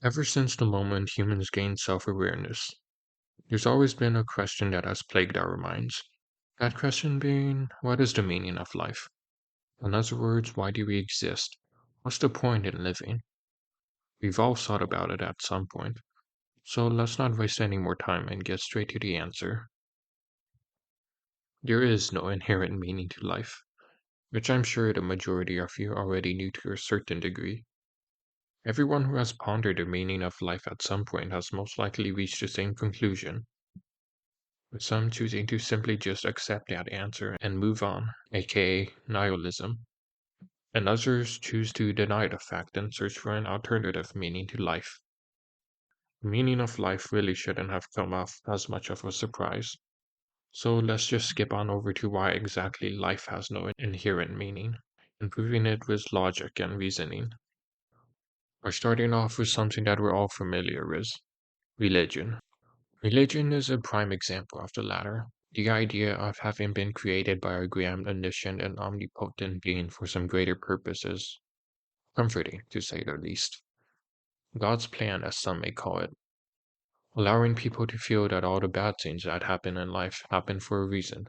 Ever since the moment humans gained self awareness, there's always been a question that has plagued our minds. That question being, what is the meaning of life? In other words, why do we exist? What's the point in living? We've all thought about it at some point, so let's not waste any more time and get straight to the answer. There is no inherent meaning to life, which I'm sure the majority of you already knew to a certain degree. Everyone who has pondered the meaning of life at some point has most likely reached the same conclusion, with some choosing to simply just accept that answer and move on, aka nihilism, and others choose to deny the fact and search for an alternative meaning to life. The meaning of life really shouldn't have come off as much of a surprise. So let's just skip on over to why exactly life has no inherent meaning, and proving it with logic and reasoning. By starting off with something that we're all familiar with, religion. Religion is a prime example of the latter. The idea of having been created by a grand, omniscient, and omnipotent being for some greater purpose is comforting, to say the least. God's plan, as some may call it, allowing people to feel that all the bad things that happen in life happen for a reason,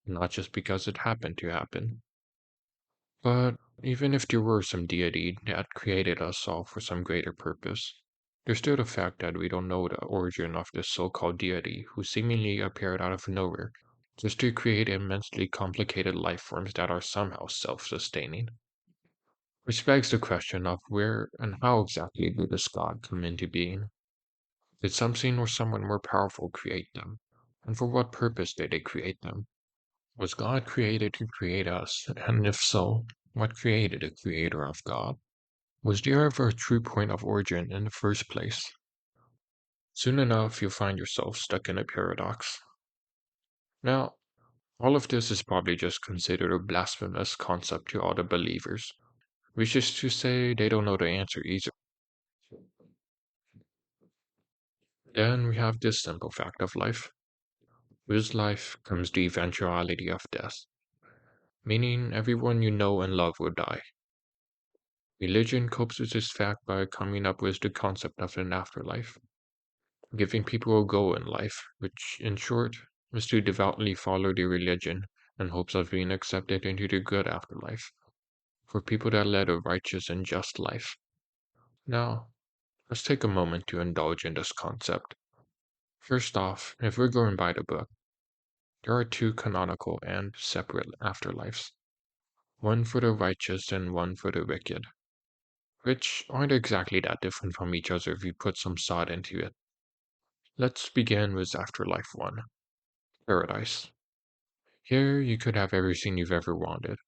not just because it happened to happen. But even if there were some deity that created us all for some greater purpose, there's still the fact that we don't know the origin of this so-called deity who seemingly appeared out of nowhere just to create immensely complicated life forms that are somehow self-sustaining. Which begs the question of where and how exactly did this god come into being? Did something or someone more powerful create them? And for what purpose did they create them? Was God created to create us? And if so, what created a creator of God? Was there ever a true point of origin in the first place? Soon enough, you'll find yourself stuck in a paradox. Now, all of this is probably just considered a blasphemous concept to all the believers, which is to say they don't know the answer either. Then we have this simple fact of life. With life comes the eventuality of death, meaning everyone you know and love will die. Religion copes with this fact by coming up with the concept of an afterlife, giving people a goal in life, which, in short, is to devoutly follow their religion in hopes of being accepted into the good afterlife, for people that led a righteous and just life. Now, let's take a moment to indulge in this concept. First off, if we're going by the book, there are two canonical and separate afterlives, one for the righteous and one for the wicked, which aren't exactly that different from each other if you put some thought into it. Let's begin with Afterlife 1, Paradise. Here you could have everything you've ever wanted,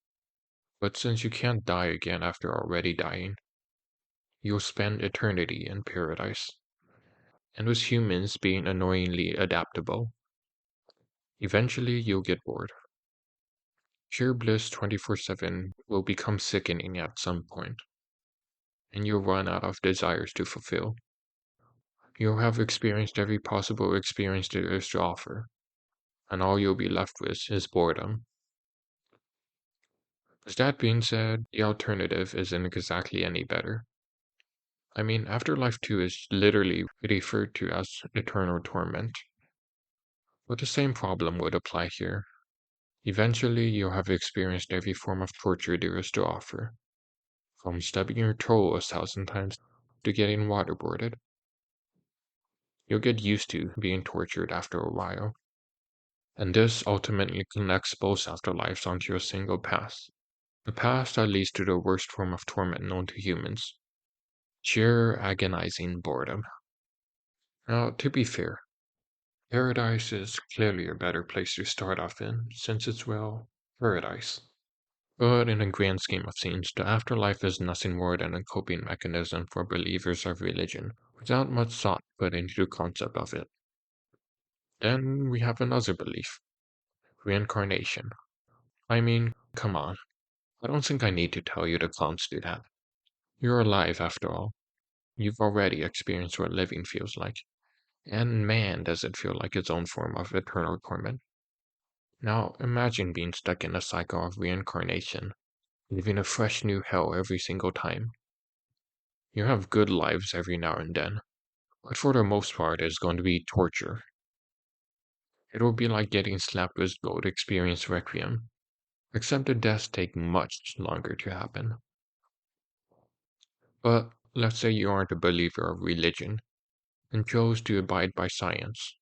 but since you can't die again after already dying, you'll spend eternity in paradise. And with humans being annoyingly adaptable, eventually you'll get bored. Pure bliss 24/7 will become sickening at some point, and you'll run out of desires to fulfill. You'll have experienced every possible experience there is to offer, and all you'll be left with is boredom. With that being said, the alternative isn't exactly any better. I mean, Afterlife 2 is literally referred to as eternal torment. But the same problem would apply here. Eventually, you'll have experienced every form of torture there is to offer, from stubbing your toe 1,000 times to getting waterboarded. You'll get used to being tortured after a while, and this ultimately connects both afterlives onto a single path. The path that leads to the worst form of torment known to humans, sheer agonizing boredom. Now, to be fair, paradise is clearly a better place to start off in, since it's, well, paradise. But in the grand scheme of things, the afterlife is nothing more than a coping mechanism for believers of religion, without much thought put into the concept of it. Then we have another belief, reincarnation. I mean, come on. I don't think I need to tell you the clowns do that. You're alive after all. You've already experienced what living feels like. And man, does it feel like its own form of eternal torment. Now, imagine being stuck in a cycle of reincarnation, living a fresh new hell every single time. You have good lives every now and then, but for the most part, it's going to be torture. It will be like getting slapped with gold experience requiem, except the deaths take much longer to happen. But let's say you aren't a believer of religion and chose to abide by science.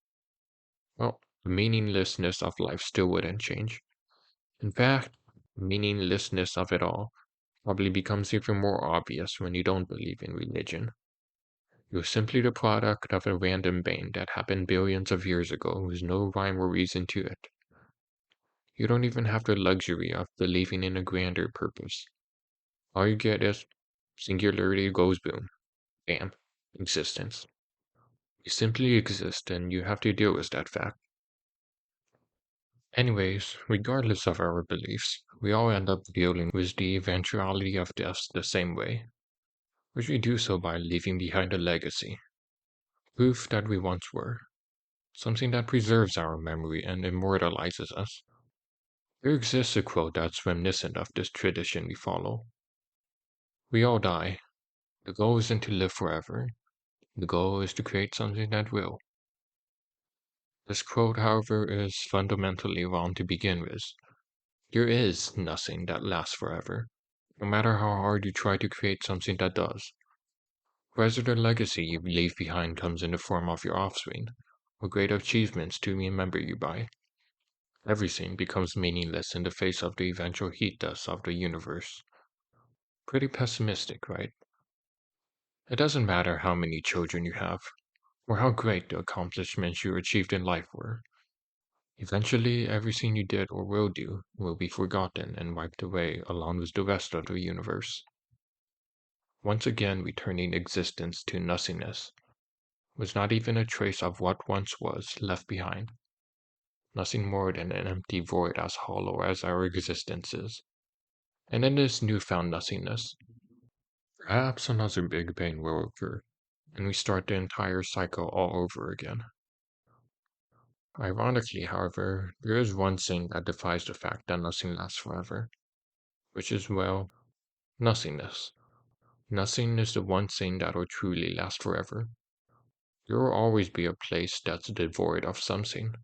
Well, the meaninglessness of life still wouldn't change. In fact, meaninglessness of it all probably becomes even more obvious when you don't believe in religion. You're simply the product of a random bane that happened billions of years ago with no rhyme or reason to it. You don't even have the luxury of believing in a grander purpose. All you get is singularity goes boom, bam, existence. You simply exist and you have to deal with that fact. Anyways, regardless of our beliefs, we all end up dealing with the eventuality of death the same way, which we do so by leaving behind a legacy, proof that we once were, something that preserves our memory and immortalizes us. There exists a quote that's reminiscent of this tradition we follow. We all die. The goal isn't to live forever. The goal is to create something that will. This quote, however, is fundamentally wrong to begin with. There is nothing that lasts forever, no matter how hard you try to create something that does. Whether the legacy you leave behind comes in the form of your offspring, or great achievements to remember you by, everything becomes meaningless in the face of the eventual heat dust of the universe. Pretty pessimistic, right? It doesn't matter how many children you have, or how great the accomplishments you achieved in life were. Eventually, everything you did or will do will be forgotten and wiped away along with the rest of the universe. Once again, returning existence to nothingness, with not even a trace of what once was left behind. Nothing more than an empty void as hollow as our existence is. And in this newfound nothingness, perhaps another big bang will occur, and we start the entire cycle all over again. Ironically, however, there is one thing that defies the fact that nothing lasts forever, which is, well, nothingness. Nothing is the one thing that will truly last forever. There will always be a place that's devoid of something.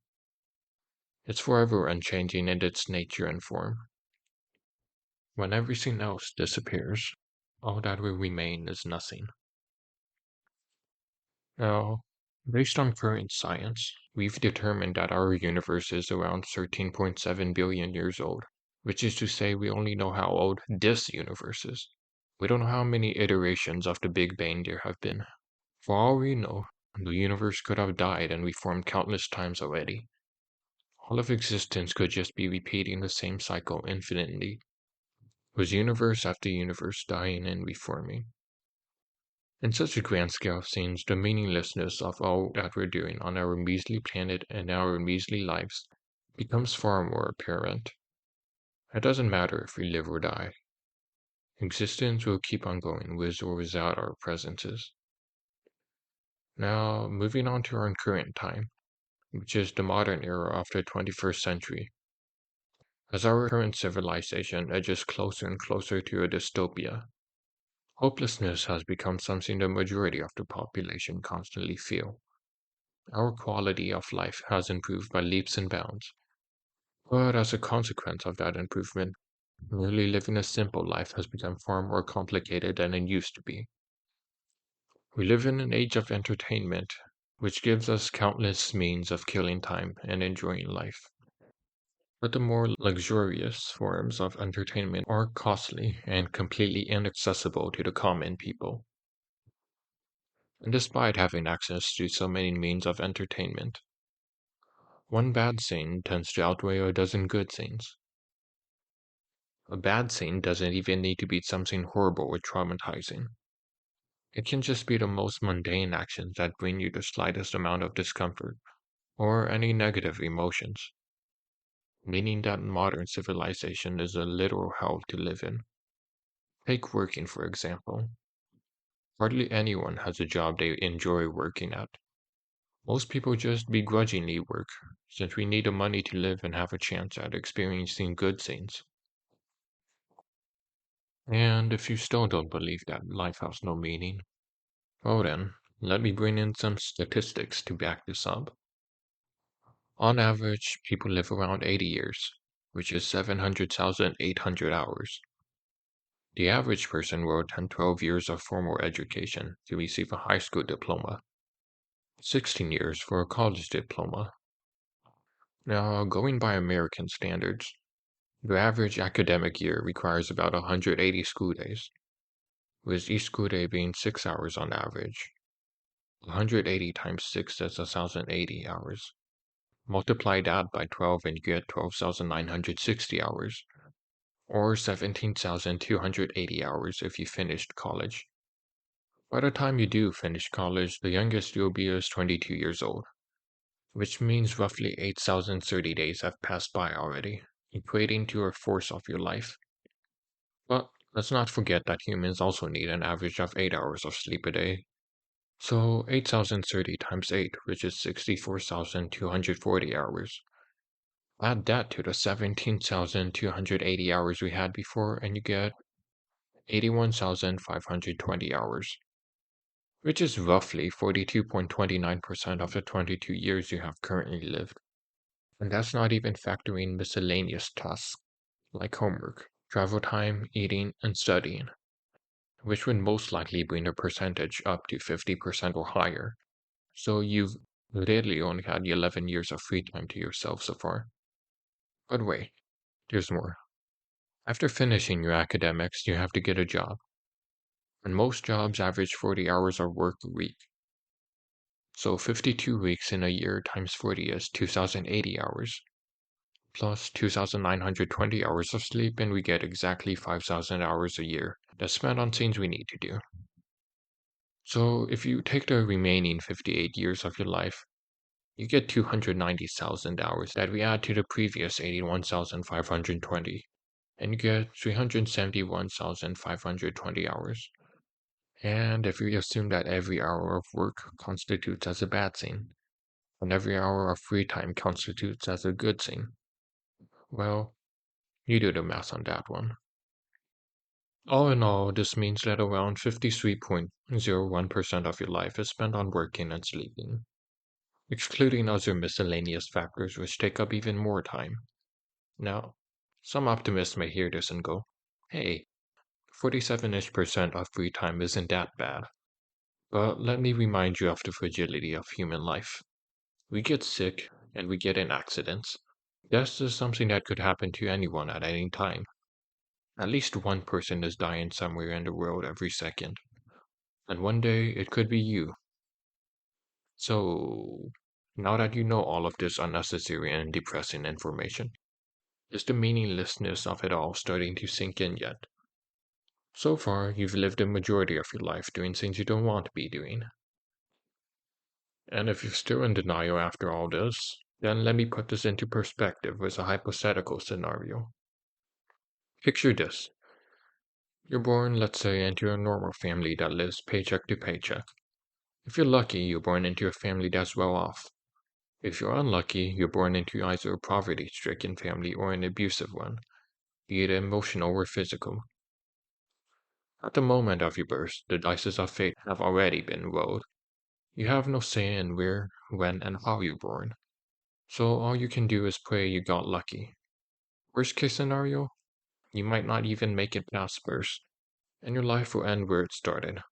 It's forever unchanging in its nature and form. When everything else disappears, all that will remain is nothing. Now, based on current science, we've determined that our universe is around 13.7 billion years old, which is to say we only know how old this universe is. We don't know how many iterations of the Big Bang there have been. For all we know, the universe could have died and reformed countless times already. All of existence could just be repeating the same cycle infinitely, with universe after universe dying and reforming. In such a grand scale of things, the meaninglessness of all that we're doing on our measly planet and our measly lives becomes far more apparent. It doesn't matter if we live or die. Existence will keep on going with or without our presences. Now, moving on to our current time, which is the modern era of the 21st century. As our current civilization edges closer and closer to a dystopia, hopelessness has become something the majority of the population constantly feel. Our quality of life has improved by leaps and bounds, but as a consequence of that improvement, merely living a simple life has become far more complicated than it used to be. We live in an age of entertainment, which gives us countless means of killing time and enjoying life. But the more luxurious forms of entertainment are costly and completely inaccessible to the common people. And despite having access to so many means of entertainment, one bad scene tends to outweigh a dozen good scenes. A bad scene doesn't even need to be something horrible or traumatizing. It can just be the most mundane actions that bring you the slightest amount of discomfort or any negative emotions, meaning that modern civilization is a literal hell to live in. Take working, for example. Hardly anyone has a job they enjoy working at. Most people just begrudgingly work, since we need the money to live and have a chance at experiencing good things. And if you still don't believe that life has no meaning, well then, let me bring in some statistics to back this up. On average, people live around 80 years, which is 700,800 hours. The average person will attend 12 years of formal education to receive a high school diploma, 16 years for a college diploma. Now, going by American standards, the average academic year requires about 180 school days, with each school day being 6 hours on average. 180 times 6 is 1,080 hours. Multiply that by 12 and you get 12,960 hours, or 17,280 hours if you finished college. By the time you do finish college, the youngest you'll be is 22 years old, which means roughly 8,030 days have passed by already, equating to a fourth of your life. But let's not forget that humans also need an average of 8 hours of sleep a day. So 8,030 times 8, which is 64,240 hours. Add that to the 17,280 hours we had before, and you get 81,520 hours, which is roughly 42.29% of the 22 years you have currently lived. And that's not even factoring miscellaneous tasks like homework, travel time, eating, and studying, which would most likely bring the percentage up to 50% or higher. So you've literally only had 11 years of free time to yourself so far. But wait, there's more. After finishing your academics, you have to get a job. And most jobs average 40 hours of work a week. So 52 weeks in a year times 40 is 2,080 hours, plus 2,920 hours of sleep, and we get exactly 5,000 hours a year that's spent on things we need to do. So if you take the remaining 58 years of your life, you get 290,000 hours that we add to the previous 81,520, and you get 371,520 hours. And if we assume that every hour of work constitutes as a bad thing, and every hour of free time constitutes as a good thing, well, you do the math on that one. All in all, this means that around 53.01% of your life is spent on working and sleeping, excluding other miscellaneous factors which take up even more time. Now, some optimists may hear this and go, hey, 47-ish% of free time isn't that bad. But let me remind you of the fragility of human life. We get sick and we get in accidents. Death is something that could happen to anyone at any time. At least one person is dying somewhere in the world every second. And one day it could be you. So, now that you know all of this unnecessary and depressing information, is the meaninglessness of it all starting to sink in yet? So far, you've lived a majority of your life doing things you don't want to be doing. And if you're still in denial after all this, then let me put this into perspective with a hypothetical scenario. Picture this. You're born, let's say, into a normal family that lives paycheck to paycheck. If you're lucky, you're born into a family that's well off. If you're unlucky, you're born into either a poverty-stricken family or an abusive one, be it emotional or physical. At the moment of your birth, the dice of fate have already been rolled. You have no say in where, when, and how you're born. So all you can do is pray you got lucky. Worst case scenario, you might not even make it past birth, and your life will end where it started.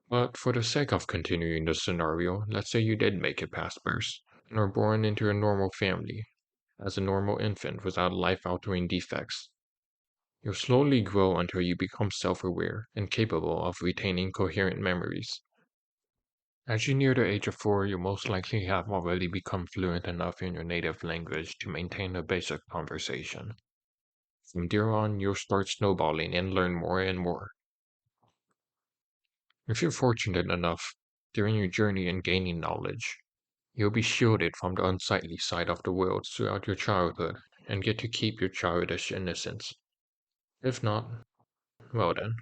But for the sake of continuing the scenario, let's say you did make it past birth, and were born into a normal family, as a normal infant without life-altering defects. You'll slowly grow until you become self-aware and capable of retaining coherent memories. As you near the age of 4, you most likely have already become fluent enough in your native language to maintain a basic conversation. From there on, you'll start snowballing and learn more and more. If you're fortunate enough, during your journey in gaining knowledge, you'll be shielded from the unsightly side of the world throughout your childhood and get to keep your childish innocence. If not, well then,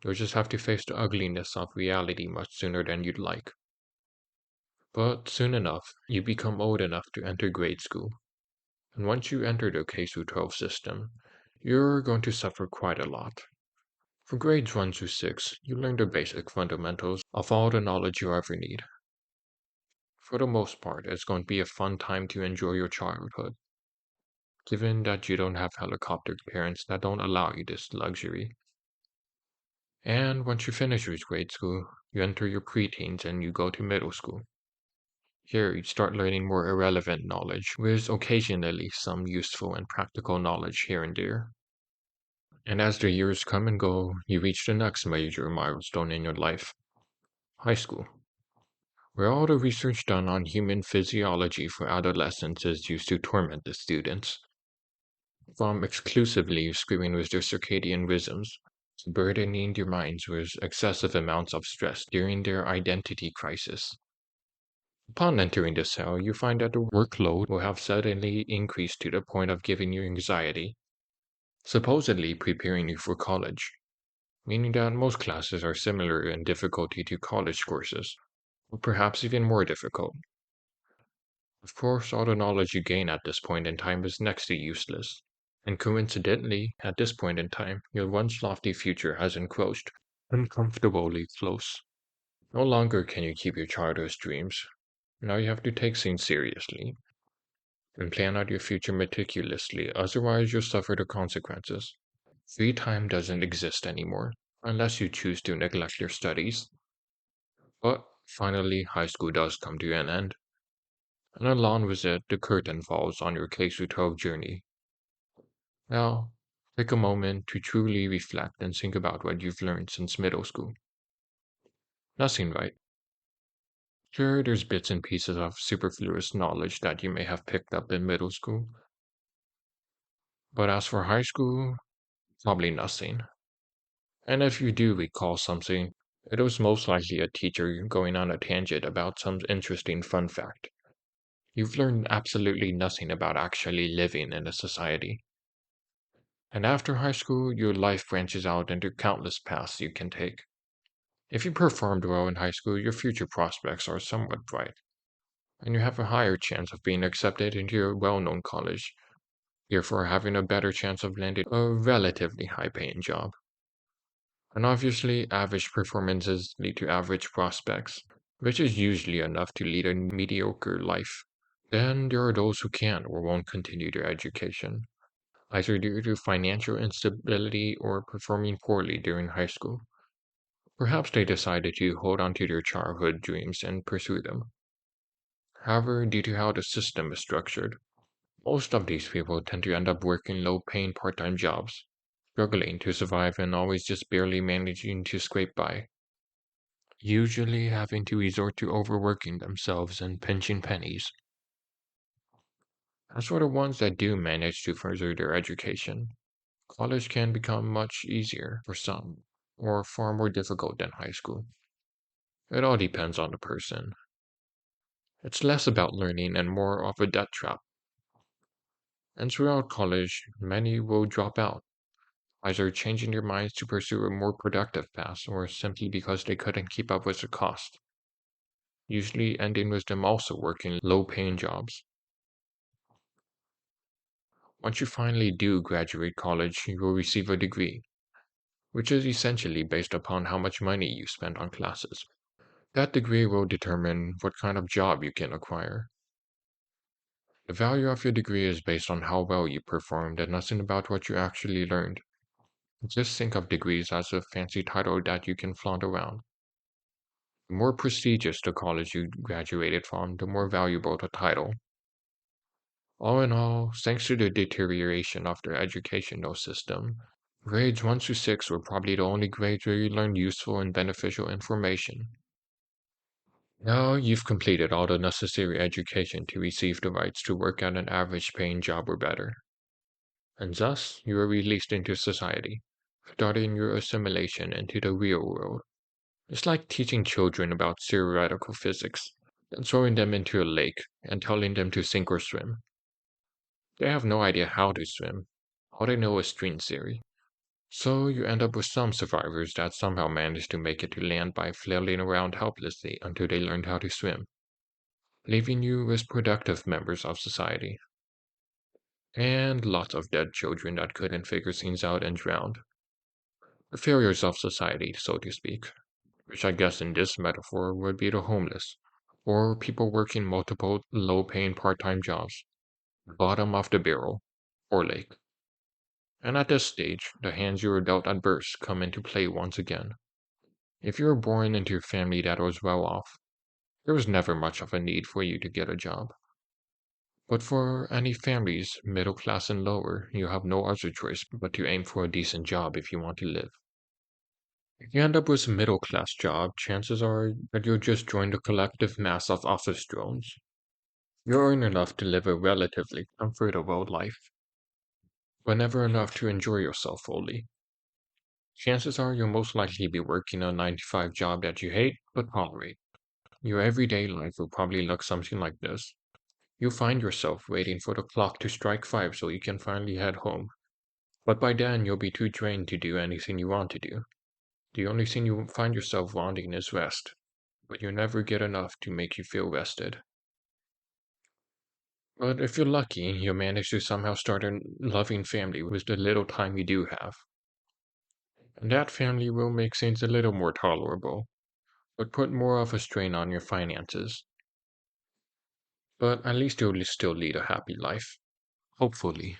you'll just have to face the ugliness of reality much sooner than you'd like. But soon enough, you become old enough to enter grade school. And once you enter the K-12 system, You're going to suffer quite a lot. For grades 1 through 6, you learn the basic fundamentals of all the knowledge you ever need. For the most part, it's going to be a fun time to enjoy your childhood, given that you don't have helicopter parents that don't allow you this luxury. And once you finish with grade school, you enter your preteens and you go to middle school. Here, you start learning more irrelevant knowledge, with occasionally some useful and practical knowledge here and there. And as the years come and go, you reach the next major milestone in your life, high school, where all the research done on human physiology for adolescents is used to torment the students, from exclusively screwing with their circadian rhythms to burdening their minds with excessive amounts of stress during their identity crisis. Upon entering the cell, you find that the workload will have suddenly increased to the point of giving you anxiety, supposedly preparing you for college, meaning that most classes are similar in difficulty to college courses, or perhaps even more difficult. Of course, all the knowledge you gain at this point in time is next to useless, and coincidentally, at this point in time, your once lofty future has encroached uncomfortably close. No longer can you keep your childhood dreams. Now you have to take things seriously and plan out your future meticulously, otherwise, you'll suffer the consequences. Free time doesn't exist anymore, unless you choose to neglect your studies. But finally, high school does come to an end, and along with it, the curtain falls on your K 12 journey. Now, take a moment to truly reflect and think about what you've learned since middle school. Nothing, right? Sure, there's bits and pieces of superfluous knowledge that you may have picked up in middle school, but as for high school, probably nothing. And if you do recall something, it was most likely a teacher going on a tangent about some interesting fun fact. You've learned absolutely nothing about actually living in a society. And after high school, your life branches out into countless paths you can take. If you performed well in high school, your future prospects are somewhat bright, and you have a higher chance of being accepted into a well known college, therefore having a better chance of landing a relatively high paying job. And obviously, average performances lead to average prospects, which is usually enough to lead a mediocre life. Then there are those who can't or won't continue their education, either due to financial instability or performing poorly during high school. Perhaps they decided to hold on to their childhood dreams and pursue them. However, due to how the system is structured, most of these people tend to end up working low paying part time jobs, struggling to survive and always just barely managing to scrape by, usually having to resort to overworking themselves and pinching pennies. As for the ones that do manage to further their education, college can become much easier for some, or far more difficult than high school. It all depends on the person. It's less about learning and more of a debt trap. And throughout college, many will drop out, either changing their minds to pursue a more productive path or simply because they couldn't keep up with the cost, usually ending with them also working low paying jobs. Once you finally do graduate college, you will receive a degree, which is essentially based upon how much money you spend on classes. That degree will determine what kind of job you can acquire. The value of your degree is based on how well you performed and nothing about what you actually learned. Just think of degrees as a fancy title that you can flaunt around. The more prestigious the college you graduated from, the more valuable the title. All in all, thanks to the deterioration of their educational system, grades 1 to 6 were probably the only grades where you learned useful and beneficial information. Now you've completed all the necessary education to receive the rights to work at an average paying job or better, and thus you are released into society, starting your assimilation into the real world. It's like teaching children about theoretical physics, then throwing them into a lake and telling them to sink or swim. They have no idea how to swim. All they know is string theory. So you end up with some survivors that somehow manage to make it to land by flailing around helplessly until they learned how to swim, leaving you as productive members of society. and lots of dead children that couldn't figure things out and drowned. The failures of society, so to speak, which I guess in this metaphor would be the homeless, or people working multiple low paying part time jobs, bottom of the barrel, or lake. And at this stage, the hands you were dealt at birth come into play once again. If you were born into a family that was well off, there was never much of a need for you to get a job. But for any families, middle class and lower, you have no other choice but to aim for a decent job if you want to live. If you end up with a middle class job, chances are that you'll just join the collective mass of office drones. You'll earn enough to live a relatively comfortable life, but never enough to enjoy yourself fully. Chances are you'll most likely be working a 9 to 5 job that you hate but tolerate. Your everyday life will probably look something like this. You'll find yourself waiting for the clock to strike 5 so you can finally head home. But by then, you'll be too drained to do anything you want to do. The only thing you find yourself wanting is rest, but you never get enough to make you feel rested. But if you're lucky, you'll manage to somehow start a loving family with the little time you do have. And that family will make things a little more tolerable, but put more of a strain on your finances. But at least you'll still lead a happy life. Hopefully.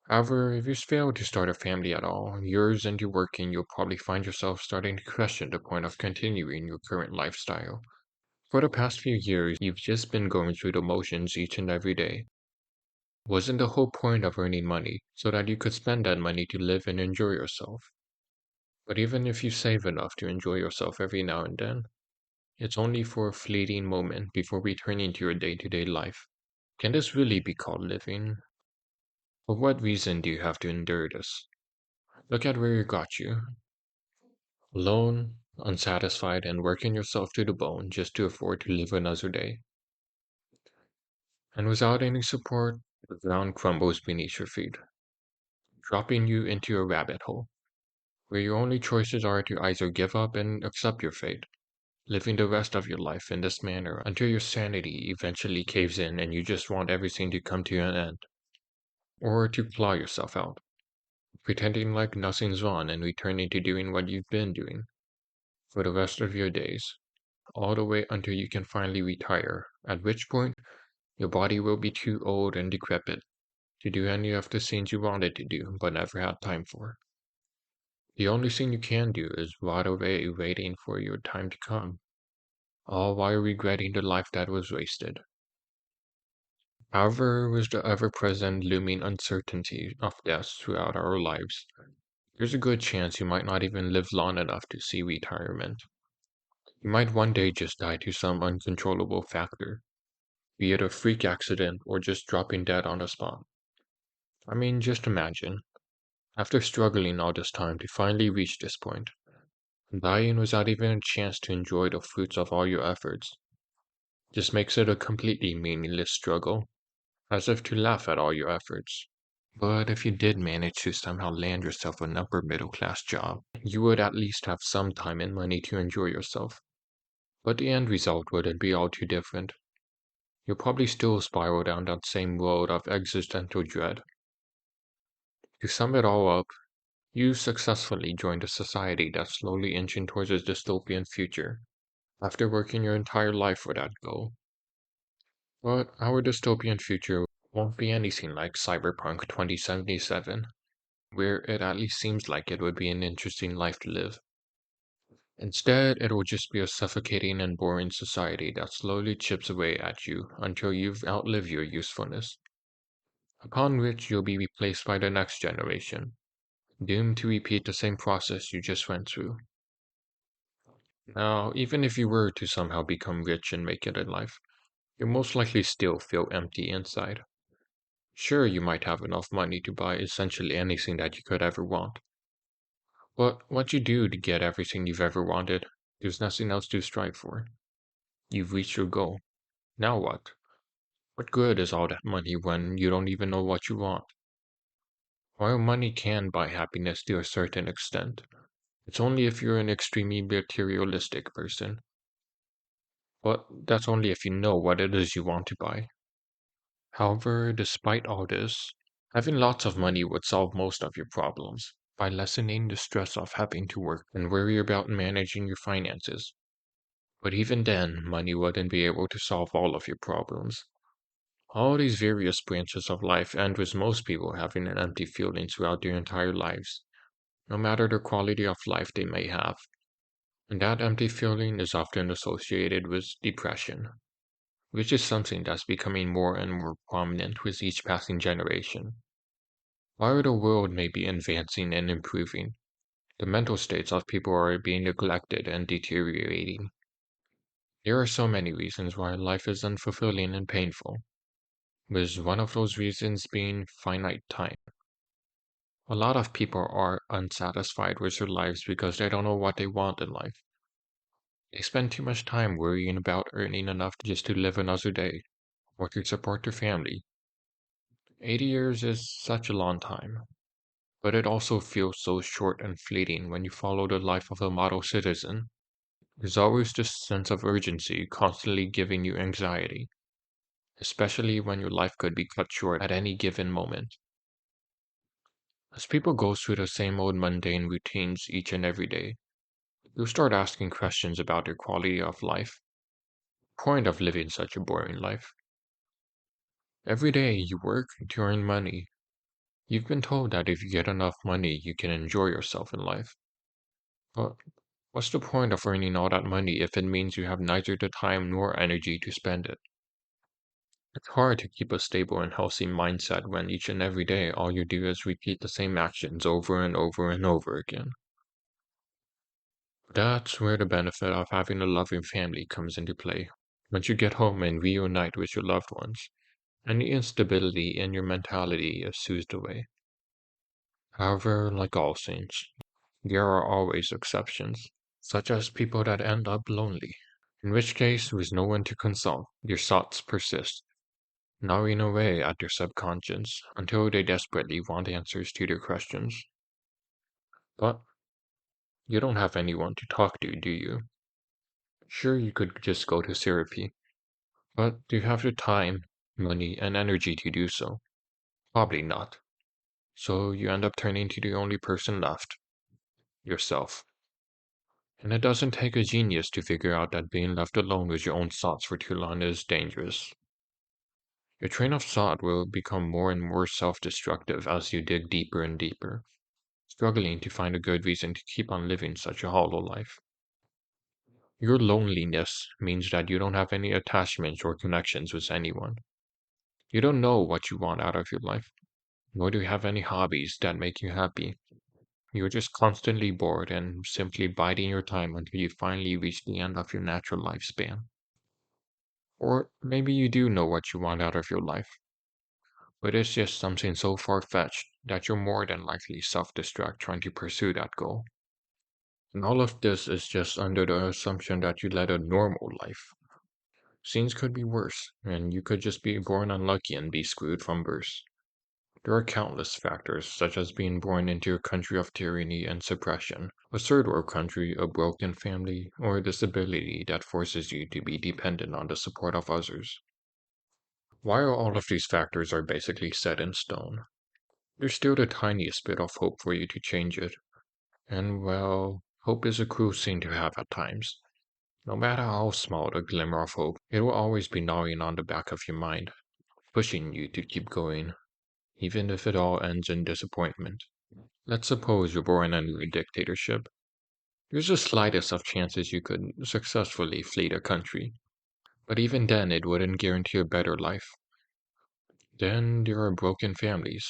However, if you fail to start a family at all, years into working, you'll probably find yourself starting to question the point of continuing your current lifestyle. For the past few years, you've just been going through the motions each and every day. Wasn't the whole point of earning money so that you could spend that money to live and enjoy yourself? But even if you save enough to enjoy yourself every now and then, it's only for a fleeting moment before returning to your day-to-day life. Can this really be called living? For what reason do you have to endure this? Look at where it got you. Alone, unsatisfied, and working yourself to the bone just to afford to live another day. And without any support, the ground crumbles beneath your feet, dropping you into a rabbit hole, where your only choices are to either give up and accept your fate, living the rest of your life in this manner until your sanity eventually caves in and you just want everything to come to an end, or to claw yourself out, pretending like nothing's wrong and returning to doing what you've been doing for the rest of your days, all the way until you can finally retire, at which point your body will be too old and decrepit to do any of the things you wanted to do but never had time for. The only thing you can do is rot away waiting for your time to come, all while regretting the life that was wasted. However, with the ever-present looming uncertainty of death throughout our lives, there's a good chance you might not even live long enough to see retirement. You might one day just die to some uncontrollable factor, be it a freak accident or just dropping dead on the spot. I mean, just imagine, after struggling all this time to finally reach this point, dying without even a chance to enjoy the fruits of all your efforts, just makes it a completely meaningless struggle, as if to laugh at all your efforts. But if you did manage to somehow land yourself an upper middle class job, you would at least have some time and money to enjoy yourself. But the end result wouldn't be all too different. You'll probably still spiral down that same road of existential dread. To sum it all up, you successfully joined a society that's slowly inching towards a dystopian future, after working your entire life for that goal. But our dystopian future won't be anything like Cyberpunk 2077, where it at least seems like it would be an interesting life to live. Instead, it will just be a suffocating and boring society that slowly chips away at you until you've outlived your usefulness, upon which you'll be replaced by the next generation, doomed to repeat the same process you just went through. Now, even if you were to somehow become rich and make it in life, you'll most likely still feel empty inside. Sure, you might have enough money to buy essentially anything that you could ever want. But what you do to get everything you've ever wanted, there's nothing else to strive for. You've reached your goal. Now what? What good is all that money when you don't even know what you want? While money can buy happiness to a certain extent, it's only if you're an extremely materialistic person. But that's only if you know what it is you want to buy. However, despite all this, having lots of money would solve most of your problems by lessening the stress of having to work and worry about managing your finances. But even then, money wouldn't be able to solve all of your problems. All these various branches of life end with most people having an empty feeling throughout their entire lives, no matter the quality of life they may have. And that empty feeling is often associated with depression, which is something that's becoming more and more prominent with each passing generation. While the world may be advancing and improving, the mental states of people are being neglected and deteriorating. There are so many reasons why life is unfulfilling and painful, with one of those reasons being finite time. A lot of people are unsatisfied with their lives because they don't know what they want in life. They spend too much time worrying about earning enough just to live another day or to support their family. 80 years is such a long time, but it also feels so short and fleeting when you follow the life of a model citizen. There's always this sense of urgency constantly giving you anxiety, especially when your life could be cut short at any given moment. As people go through the same old mundane routines each and every day, you'll start asking questions about their quality of life, point of living such a boring life. Every day you work to earn money. You've been told that if you get enough money, you can enjoy yourself in life. But what's the point of earning all that money if it means you have neither the time nor energy to spend it? It's hard to keep a stable and healthy mindset when each and every day all you do is repeat the same actions over and over and over again. That's where the benefit of having a loving family comes into play. Once you get home and reunite with your loved ones, any instability in your mentality is soothed away. However, like all things, there are always exceptions, such as people that end up lonely, in which case, with no one to consult, their thoughts persist, gnawing away at their subconscious until they desperately want answers to their questions. But you don't have anyone to talk to, do you? Sure, you could just go to therapy, but do you have the time, money, and energy to do so? Probably not. So you end up turning to the only person left, yourself. And it doesn't take a genius to figure out that being left alone with your own thoughts for too long is dangerous. Your train of thought will become more and more self-destructive as you dig deeper and deeper, struggling to find a good reason to keep on living such a hollow life. Your loneliness means that you don't have any attachments or connections with anyone. You don't know what you want out of your life, nor do you have any hobbies that make you happy. You're just constantly bored and simply biding your time until you finally reach the end of your natural lifespan. Or maybe you do know what you want out of your life, but it's just something so far-fetched that you're more than likely self-destruct trying to pursue that goal. And all of this is just under the assumption that you led a normal life. Things could be worse, and you could just be born unlucky and be screwed from birth. There are countless factors, such as being born into a country of tyranny and suppression, a third world country, a broken family, or a disability that forces you to be dependent on the support of others. While all of these factors are basically set in stone, there's still the tiniest bit of hope for you to change it. And well, hope is a cruel thing to have at times. No matter how small the glimmer of hope, it will always be gnawing on the back of your mind, pushing you to keep going, even if it all ends in disappointment. Let's suppose you're born under a dictatorship. There's the slightest of chances you could successfully flee the country, but even then it wouldn't guarantee a better life. Then there are broken families,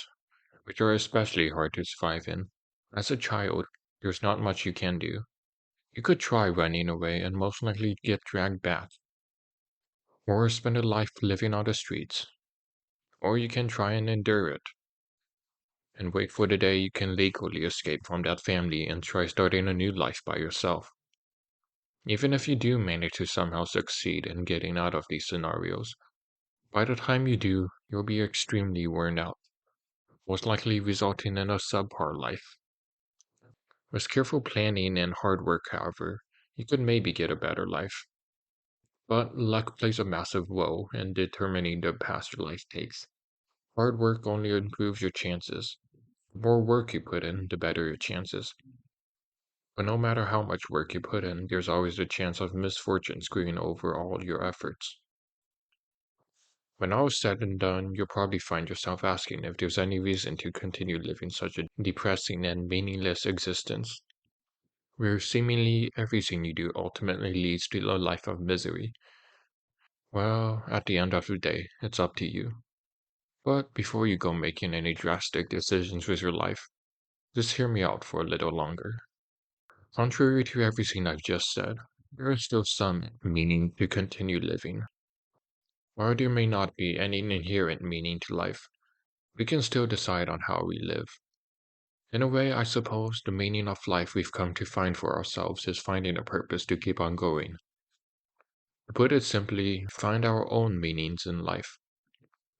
which are especially hard to survive in. As a child, there's not much you can do. You could try running away and most likely get dragged back, or spend a life living on the streets, or you can try and endure it and wait for the day you can legally escape from that family and try starting a new life by yourself. Even if you do manage to somehow succeed in getting out of these scenarios, by the time you do, you'll be extremely worn out, most likely resulting in a subpar life. With careful planning and hard work, however, you could maybe get a better life. But luck plays a massive role in determining the path your life takes. Hard work only improves your chances. The more work you put in, the better your chances. But no matter how much work you put in, there's always a chance of misfortune screwing over all your efforts. When all is said and done, you'll probably find yourself asking if there's any reason to continue living such a depressing and meaningless existence, where seemingly everything you do ultimately leads to a life of misery. Well, at the end of the day, it's up to you. But before you go making any drastic decisions with your life, just hear me out for a little longer. Contrary to everything I've just said, there is still some meaning to continue living. While there may not be any inherent meaning to life, we can still decide on how we live. In a way, I suppose the meaning of life we've come to find for ourselves is finding a purpose to keep on going. To put it simply, find our own meanings in life.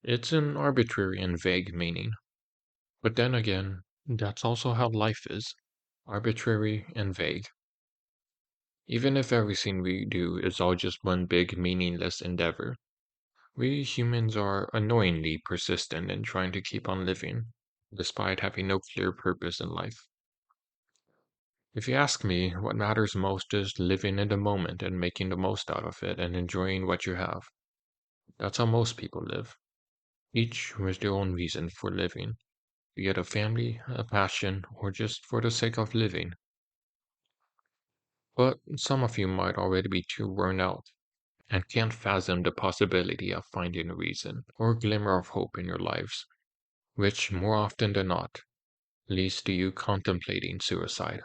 It's an arbitrary and vague meaning, but then again, that's also how life is arbitrary and vague. Even if everything we do is all just one big meaningless endeavor, we humans are annoyingly persistent in trying to keep on living, despite having no clear purpose in life. If you ask me, what matters most is living in the moment and making the most out of it and enjoying what you have. That's how most people live, each with their own reason for living, be it a family, a passion, or just for the sake of living. But some of you might already be too worn out and can't fathom the possibility of finding a reason or glimmer of hope in your lives, which, more often than not, leads to you contemplating suicide.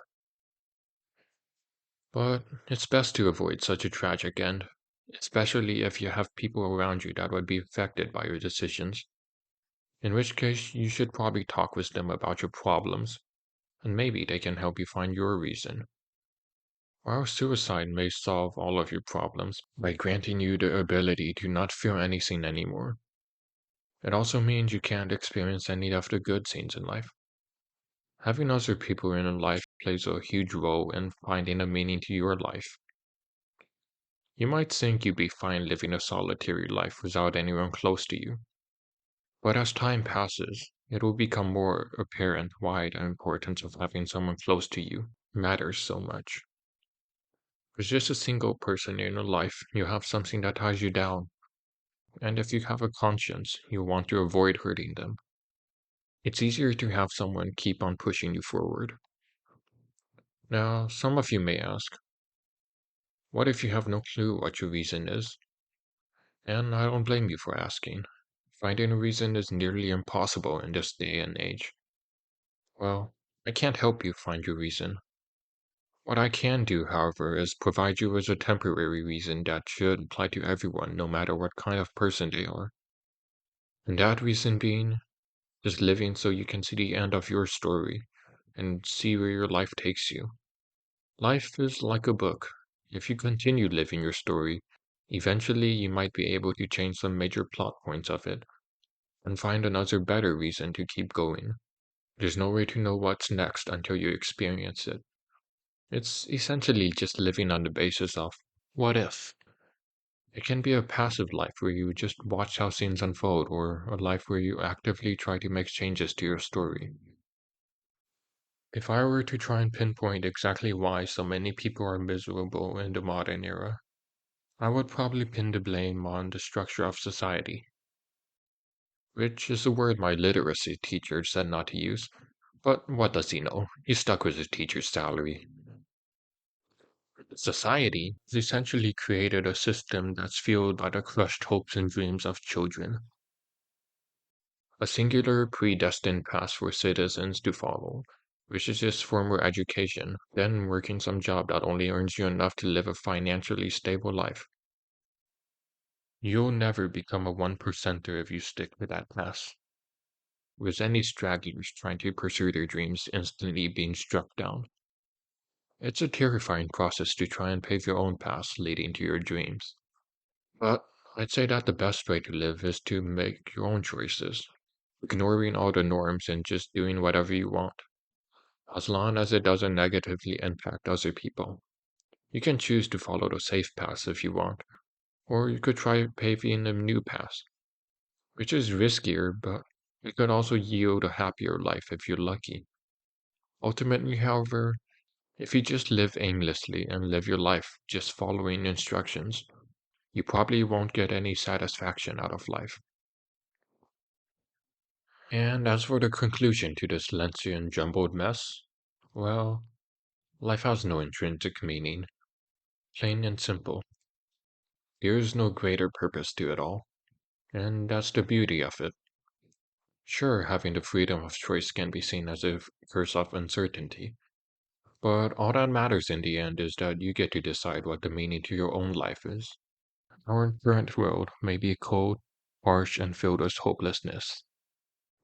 But it's best to avoid such a tragic end, especially if you have people around you that would be affected by your decisions, in which case you should probably talk with them about your problems, and maybe they can help you find your reason. While suicide may solve all of your problems by granting you the ability to not feel anything anymore, it also means you can't experience any of the good things in life. Having other people in your life plays a huge role in finding a meaning to your life. You might think you'd be fine living a solitary life without anyone close to you, but as time passes, it will become more apparent why the importance of having someone close to you matters so much. With just a single person in your life, you have something that ties you down, and if you have a conscience, you want to avoid hurting them. It's easier to have someone keep on pushing you forward. Now, some of you may ask, what if you have no clue what your reason is? And I don't blame you for asking. Finding a reason is nearly impossible in this day and age. Well, I can't help you find your reason. What I can do, however, is provide you with a temporary reason that should apply to everyone, no matter what kind of person they are. And that reason being, just living so you can see the end of your story and see where your life takes you. Life is like a book. If you continue living your story, eventually you might be able to change some major plot points of it and find another better reason to keep going. There's no way to know what's next until you experience it. It's essentially just living on the basis of what if. It can be a passive life where you just watch how scenes unfold, or a life where you actively try to make changes to your story. If I were to try and pinpoint exactly why so many people are miserable in the modern era, I would probably pin the blame on the structure of society, which is a word my literacy teacher said not to use. But what does he know? He's stuck with his teacher's salary. Society has essentially created a system that's fueled by the crushed hopes and dreams of children, a singular predestined path for citizens to follow, which is just formal education, then working some job that only earns you enough to live a financially stable life. You'll never become a one percenter if you stick to that path, with any stragglers trying to pursue their dreams instantly being struck down. It's a terrifying process to try and pave your own path leading to your dreams. But I'd say that the best way to live is to make your own choices, ignoring all the norms and just doing whatever you want, as long as it doesn't negatively impact other people. You can choose to follow the safe path if you want, Or you could try paving a new path, which is riskier, but it could also yield a happier life if you're lucky. Ultimately, however, if you just live aimlessly and live your life just following instructions, you probably won't get any satisfaction out of life. And as for the conclusion to this lengthy and jumbled mess, well, life has no intrinsic meaning, plain and simple. There is no greater purpose to it all, and that's the beauty of it. Sure, having the freedom of choice can be seen as a curse of uncertainty, but all that matters in the end is that you get to decide what the meaning to your own life is. Our current world may be cold, harsh, and filled with hopelessness,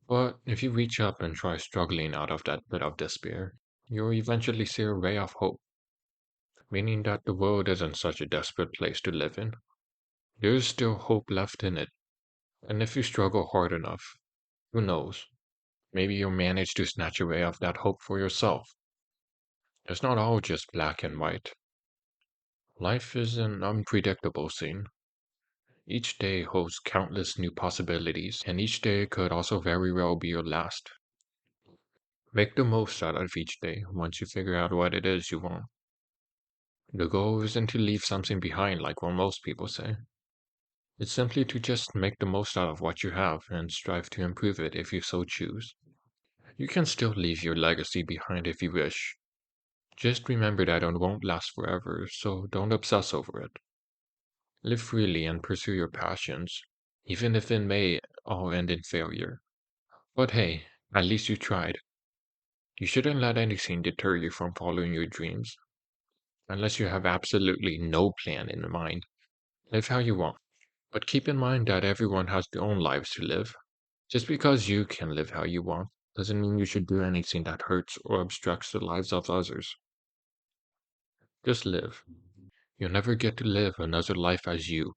but if you reach up and try struggling out of that pit of despair, you'll eventually see a ray of hope, meaning that the world isn't such a desperate place to live in. There is still hope left in it, and if you struggle hard enough, who knows? Maybe you'll manage to snatch a ray of that hope for yourself. It's not all just black and white. Life is an unpredictable scene. Each day holds countless new possibilities, and each day could also very well be your last. Make the most out of each day once you figure out what it is you want. The goal isn't to leave something behind like what most people say. It's simply to just make the most out of what you have and strive to improve it if you so choose. You can still leave your legacy behind if you wish. Just remember that it won't last forever, so don't obsess over it. Live freely and pursue your passions, even if it may all end in failure. But hey, at least you tried. You shouldn't let anything deter you from following your dreams, unless you have absolutely no plan in mind. Live how you want, but keep in mind that everyone has their own lives to live. Just because you can live how you want doesn't mean you should do anything that hurts or obstructs the lives of others. Just live. You'll never get to live another life as you.